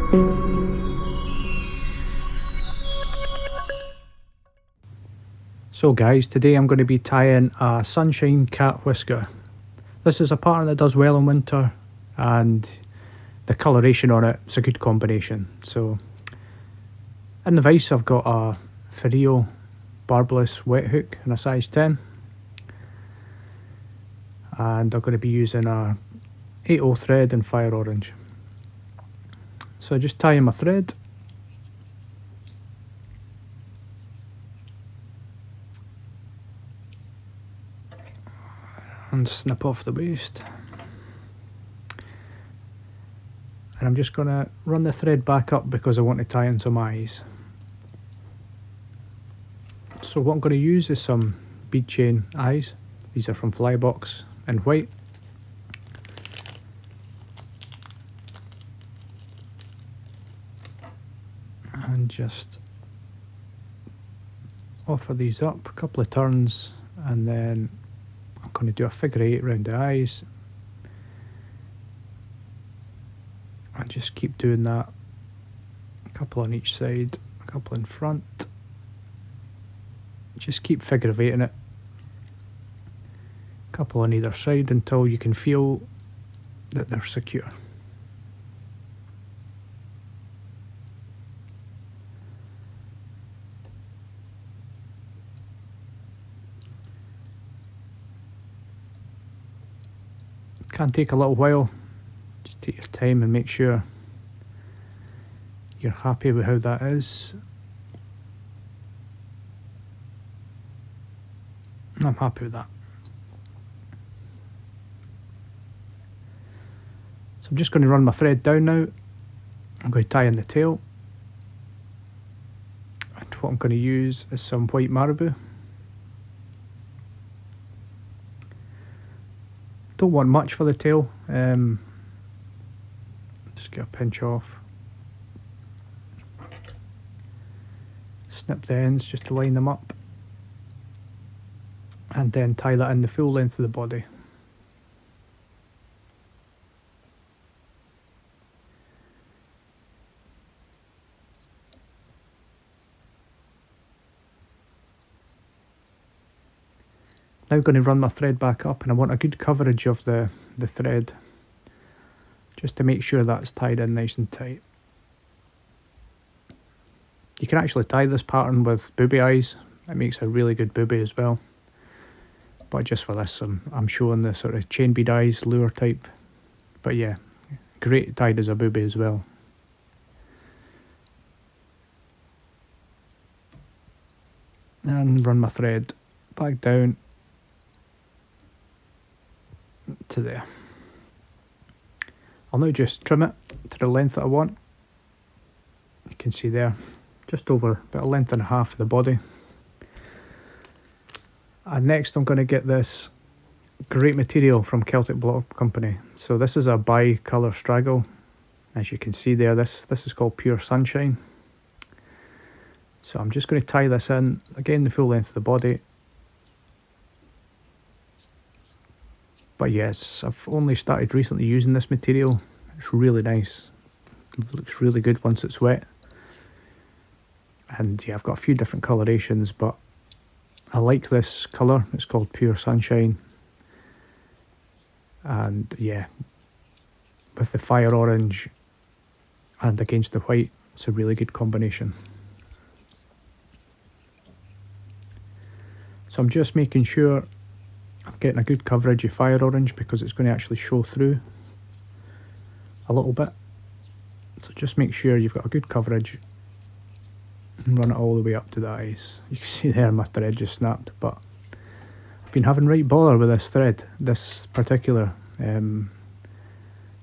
So guys, today I'm going to be tying a Sunshine Cat Whisker. This is a pattern that does well in winter, and the coloration on it is a good combination. So in the vise I've got a Fario Barbless Wet Hook in a size 10, and I'm going to be using a 8/0 thread in fire orange. So I just tie in my thread, and snip off the waist, and I'm just going to run the thread back up because I want to tie in some eyes. So what I'm going to use is some bead chain eyes. These are from Flybox in white. And just offer these up a couple of turns, and then I'm going to do a figure 8 around the eyes, and just keep doing that, a couple on each side, a couple in front. Just keep figure 8ing it, a couple on either side until you can feel that they're secure. Can take a little while. Just take your time and make sure you're happy with how that is. I'm happy with that. So I'm just going to run my thread down now. I'm going to tie in the tail, and what I'm going to use is some white Marabou. Don't want much for the tail, just get a pinch off, snip the ends just to line them up, and then tie that in the full length of the body. Now going to run my thread back up, and I want a good coverage of the thread, just to make sure that's tied in nice and tight. You can actually tie this pattern with booby eyes. It makes a really good booby as well. But just for this, I'm showing the sort of chain bead eyes, lure type. But yeah, great tied as a booby as well. And run my thread back down to there. I'll now just trim it to the length that I want. You can see there, just over about a length and a half of the body. And next I'm going to get this great material from Celtic Block Company. So this is a bi-colour straggle. As you can see there, this is called Pure Sunshine. So I'm just going to tie this in, again the full length of the body. But yes, I've only started recently using this material. It's really nice. It looks really good once it's wet. And yeah, I've got a few different colorations, but I like this colour. It's called Pure Sunshine. And yeah, with the fire orange and against the white, it's a really good combination. So I'm just making sure I'm getting a good coverage of fire orange, because it's going to actually show through a little bit. So just make sure you've got a good coverage and run it all the way up to the eyes. You can see there my thread just snapped, but I've been having right bother with this thread, this particular.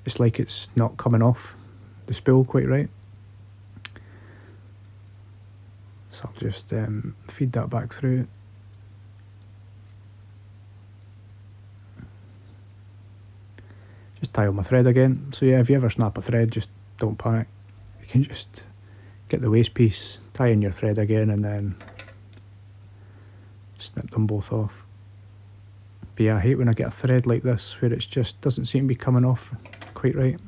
It's like it's not coming off the spool quite right. So I'll just feed that back through. Just tie on my thread again. So yeah, if you ever snap a thread, just don't panic. You can just get the waste piece, tie in your thread again, and then snip them both off. But yeah, I hate when I get a thread like this where it's just doesn't seem to be coming off quite right.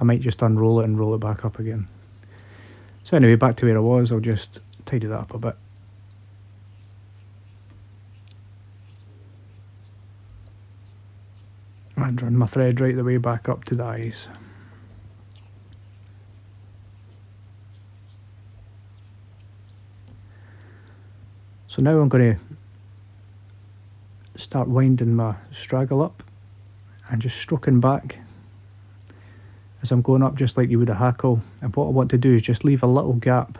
I might just unroll it and roll it back up again. So anyway, back to where I was. I'll just tidy that up a bit. And run my thread right the way back up to the eyes. So now I'm going to start winding my straggle up and just stroking back as I'm going up, just like you would a hackle. And what I want to do is just leave a little gap.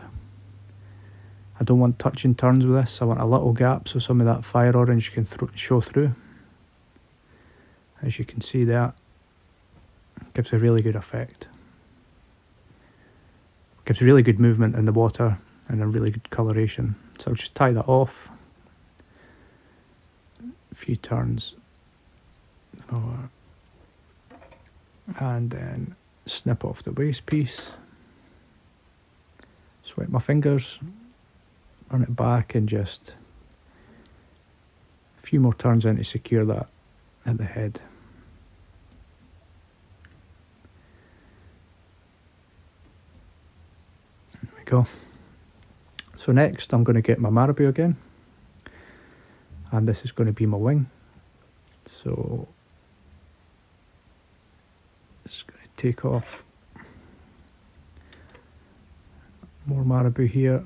I don't want touching turns with this. I want a little gap so some of that fire orange can show through. As you can see, that gives a really good effect. Gives really good movement in the water and a really good coloration. So I'll just tie that off. A few turns over. And then snip off the waste piece. Sweat my fingers. Run it back and just a few more turns in to secure that at the head. There we go. So next I'm going to get my Marabou again, and this is going to be my wing. So just going to take off more Marabou here.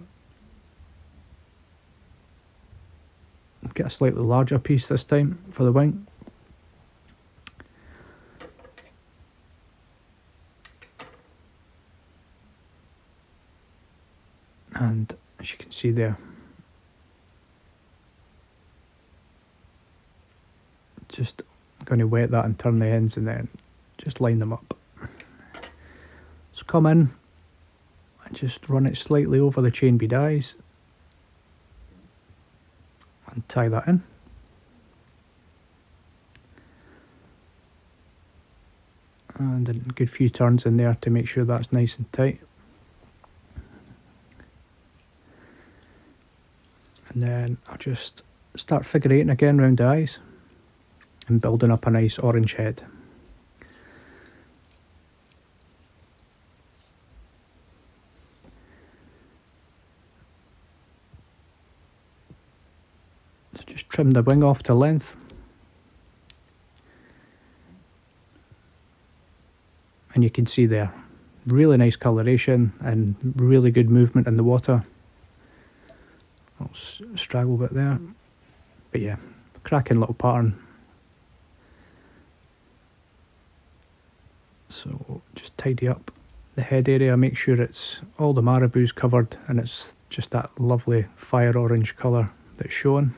Get a slightly larger piece this time for the wing. And as you can see there, just going to wet that and turn the ends and then just line them up. So come in and just run it slightly over the chain bead eyes and tie that in. And a good few turns in there to make sure that's nice and tight. And then I'll just start figure eighting again round the eyes and building up a nice orange head. So just trim the wing off to length. And you can see there, really nice coloration and really good movement in the water. Little straggle bit there, but yeah, cracking little pattern. So just tidy up the head area, make sure it's all the Marabou's covered and it's just that lovely fire orange colour that's showing.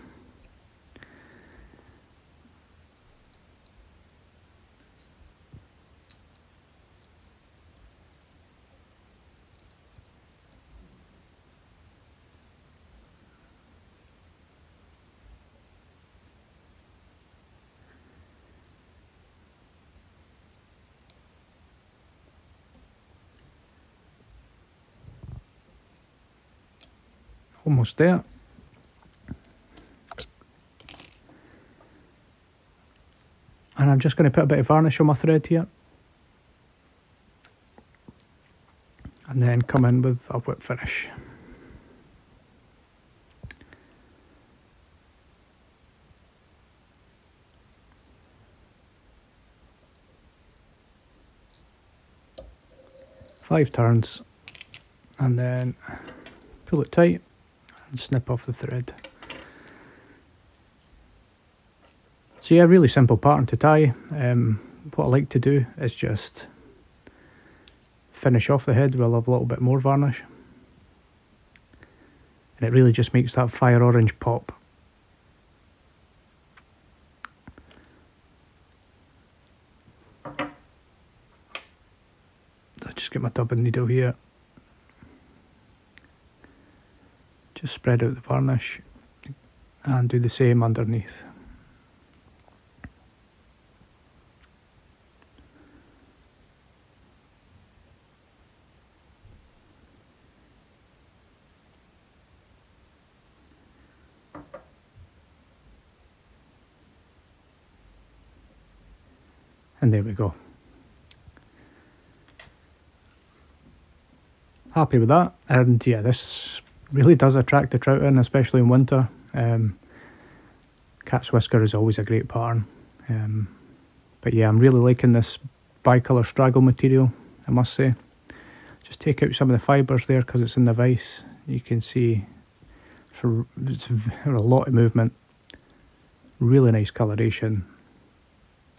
Almost there. And I'm just going to put a bit of varnish on my thread here. And then come in with a whip finish. Five turns. And then pull it tight. And snip off the thread. So yeah, really simple pattern to tie. What I like to do is just finish off the head with a little bit more varnish, and it really just makes that fire orange pop. I'll just get my dubbing needle here. Just spread out the varnish and do the same underneath. And there we go. happy with that. And yeah, this really does attract the trout in, especially in winter. Cat's Whisker is always a great pattern. But yeah, I'm really liking this bicolour Straggle material, I must say. Just take out some of the fibres there because it's in the vise. You can see it's a lot of movement, really nice coloration,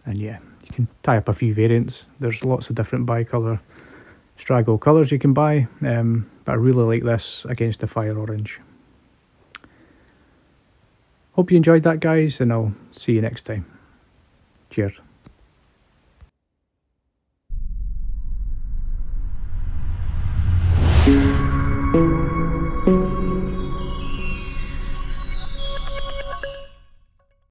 and yeah, you can tie up a few variants. There's lots of different bicolour Straggle colours you can buy, but I really like this against the fire orange. Hope you enjoyed that, guys, and I'll see you next time. Cheers.